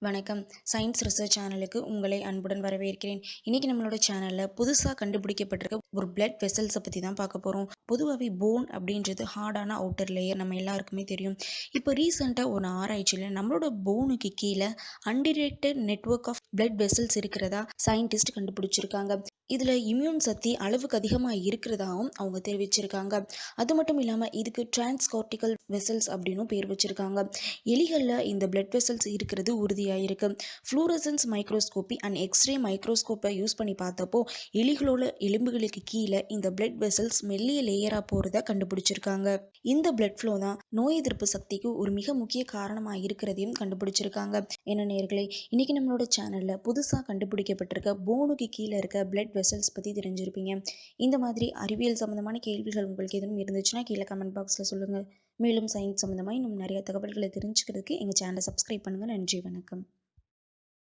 வணக்கம். Science research சேனலுக்கு உங்களை அன்புடன் வரவேற்கிறேன். இன்னைக்கு நம்மளோட சேனல்ல புதுசா கண்டுபிடிக்கப்பட்டிருக்க ஒரு பிளட் வெசல்ஸ பத்தி தான் பார்க்க போறோம். பொதுவாவே போன் அப்படின்றது ஹார்டான அவுட்டர் லேயர் நம்ம எல்லாருக்குமே தெரியும். இப்போ ரீசெண்டா ஒரு ஆராய்ச்சியில நம்மளோட போனுக்கு கீழ அன்டிரெக்டட் நெட்வொர்க் ஆஃப் பிளட் வெசல்ஸ் இருக்கிறதா சயின்டிஸ்ட் கண்டுபிடிச்சிருக்காங்க. இதுல இம்யூன் சக்தி அளவுக்கு அதிகமா இருக்கிறதாவும் அவங்க தெரிவிச்சிருக்காங்க. அது மட்டும் இல்லாம இதுக்கு டிரான்ஸ்கார்டிகல் வெசல்ஸ் அப்படின்னும் பேர் வச்சிருக்காங்க. எலிகள்ல இந்த பிளட் வெசல்ஸ் இருக்கிறது உறுதியாயிருக்கு. ஃப்ளூரசன்ஸ் மைக்ரோஸ்கோபி அண்ட் எக்ஸ்ரே மைக்ரோஸ்கோப்பை யூஸ் பண்ணி பார்த்தப்போ எலிகளோட எலும்புகளுக்கு கீழே இந்த பிளட் வெசல்ஸ் மெல்லிய லேயரா போறத கண்டுபிடிச்சிருக்காங்க. இந்த பிளட் ஃப்ளோ தான் நோய் எதிர்ப்பு சக்திக்கு ஒரு மிக முக்கிய காரணமா இருக்கிறதையும் கண்டுபிடிச்சிருக்காங்க. என்ன நேயர்களே, இன்னைக்கு நம்மளோட சேனல்ல புதுசா கண்டுபிடிக்கப்பட்டிருக்க போனுக்கு கீழே இருக்க பிளட் வெசல்ஸ் பத்தி தெரிஞ்சிருப்பீங்க. இந்த மாதிரி அறிவியல் சம்பந்தமான கேள்விகள் உங்களுக்கு எதுவும் இருந்துச்சுன்னா கீழே கமெண்ட் பாக்ஸ்ல சொல்லுங்க. மேலும் சயின்ஸ் சம்பந்தமா இன்னும் நிறைய தகவல்களை தெரிஞ்சுக்கிறதுக்கு எங்கள் சேனலை சப்ஸ்கிரைப் பண்ணுங்கள். நன்றி, வணக்கம்.